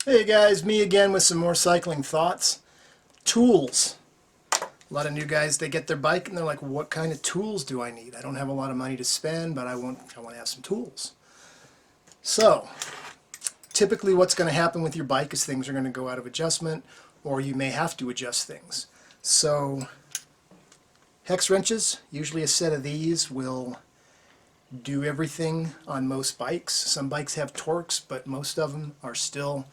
Hey guys, me again with some more cycling thoughts. Tools. A lot of new guys, they get their bike and they're like, what kind of tools do I need? I don't have a lot of money to spend, but I want to have some tools. So, typically what's going to happen with your bike is things are going to go out of adjustment, or you may have to adjust things. So, hex wrenches, usually a set of these will do everything on most bikes. Some bikes have Torx, but most of them are still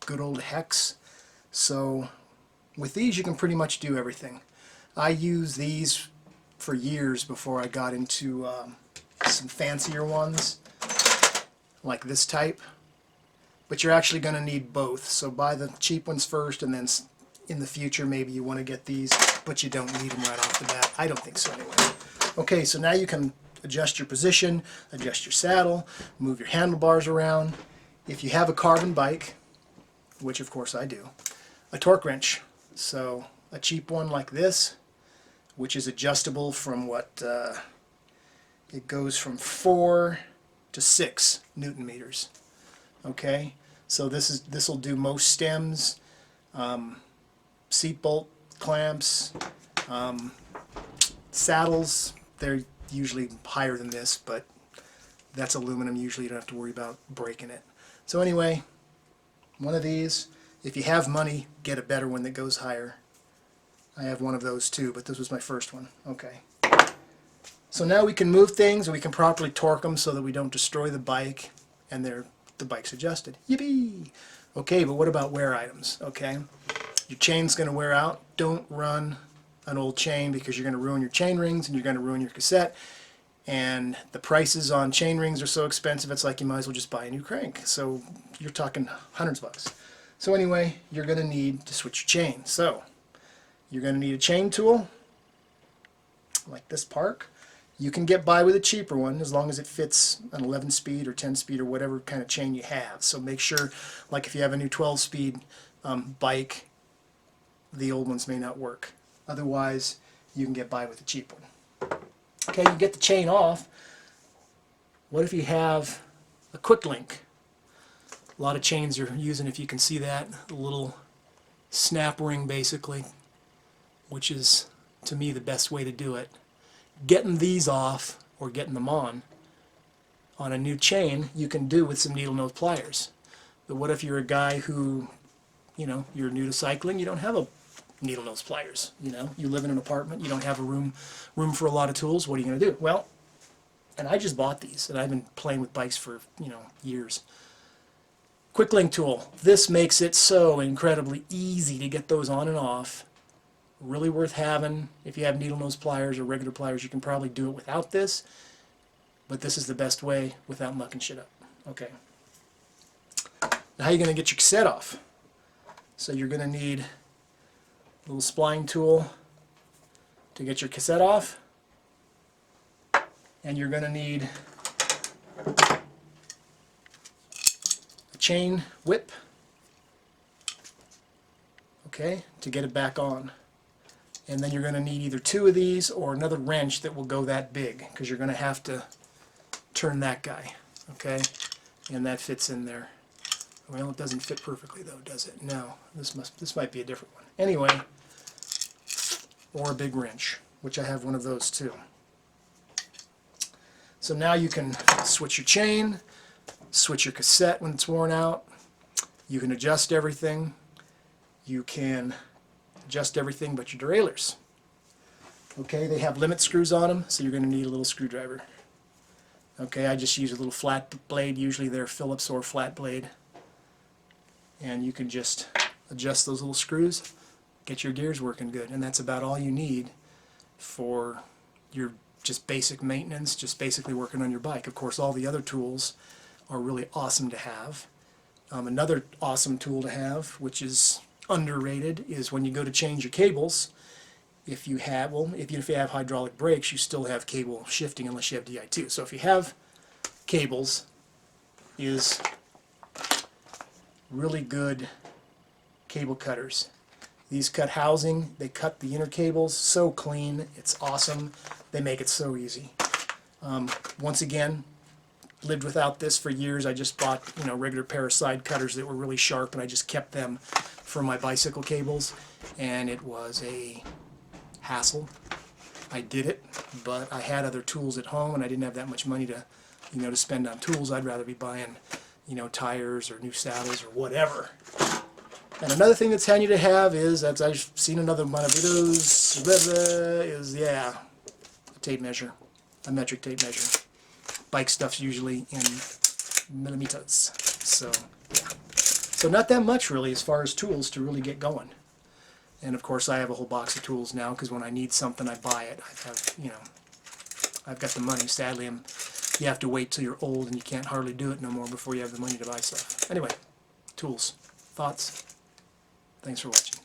good old hex. So with these you can pretty much do everything. I used these for years before I got into some fancier ones like this type, but you're actually going to need both. So buy the cheap ones first, and then in the future maybe you want to get these, but you don't need them right off the bat. I don't think so anyway. Okay, so now you can adjust your position, adjust your saddle, move your handlebars around. If you have a carbon bike, which of course I do, a torque wrench. So a cheap one like this, which is adjustable from it goes from 4 to 6 Newton meters. Okay, so this will do most stems, seat bolt clamps, saddles. They're usually higher than this, but that's aluminum. Usually you don't have to worry about breaking it. So anyway, one of these. If you have money, get a better one that goes higher. I have one of those too, but this was my first one. Okay. So now we can move things, and we can properly torque them so that we don't destroy the bike, and the bike's adjusted. Yippee! Okay, but what about wear items? Okay, your chain's going to wear out. Don't run an old chain, because you're going to ruin your chain rings and you're going to ruin your cassette. And the prices on chain rings are so expensive, it's like you might as well just buy a new crank. So you're talking hundreds of bucks. So anyway, you're going to need to switch your chain. So you're going to need a chain tool like this Park. You can get by with a cheaper one as long as it fits an 11 speed or 10 speed or whatever kind of chain you have. So make sure, like if you have a new 12 speed bike, the old ones may not work. Otherwise, you can get by with a cheap one. Okay, you get the chain off. What if you have a quick link? A lot of chains are using, if you can see that, a little snap ring basically, which is, to me, the best way to do it. Getting these off, or getting them on a new chain, you can do with some needle nose pliers. But what if you're a guy who, you're new to cycling, you don't have a needle nose pliers, you live in an apartment, you don't have a room for a lot of tools. What are you going to do? Well, and I just bought these, and I've been playing with bikes for years. Quick link tool. This makes it so incredibly easy to get those on and off. Really worth having. If you have needle nose pliers or regular pliers, you can probably do it without this, but this is the best way without mucking shit up. Okay. Now how are you going to get your cassette off? So you're going to need a little spline tool to get your cassette off, and you're going to need a chain whip, okay, to get it back on. And then you're going to need either 2 of these or another wrench that will go that big, because you're going to have to turn that guy, okay, and that fits in there. Well, it doesn't fit perfectly though, does it? No, this might be a different one. Anyway, or a big wrench, which I have one of those too. So now you can switch your chain, switch your cassette when it's worn out. You can adjust everything. You can adjust everything but your derailleurs. Okay, they have limit screws on them, so you're going to need a little screwdriver. Okay, I just use a little flat blade. Usually they're Phillips or flat blade. And you can just adjust those little screws, get your gears working good, and that's about all you need for your just basic maintenance, just basically working on your bike. Of course, all the other tools are really awesome to have. Another awesome tool to have, which is underrated, is when you go to change your cables. If you have, well, if you have hydraulic brakes, you still have cable shifting unless you have Di2. So if you have cables, is really good cable cutters. These cut housing, they cut the inner cables so clean, it's awesome. They make it so easy. Once again, lived without this for years. I just bought, you know, regular pair of side cutters that were really sharp, and I just kept them for my bicycle cables, and it was a hassle. I did it, but I had other tools at home, and I didn't have that much money to, you know, to spend on tools. I'd rather be buying, you know, tires or new saddles or whatever. And another thing that's handy to have is, as I've seen another one of those, is, yeah, a tape measure, a metric tape measure. Bike stuff's usually in millimeters, so yeah. So not that much really as far as tools to really get going. And of course I have a whole box of tools now, because when I need something I buy it. I have, you know, I've got the money. Sadly, you have to wait till you're old and you can't hardly do it no more before you have the money to buy stuff. Anyway, tools, thoughts. Thanks for watching.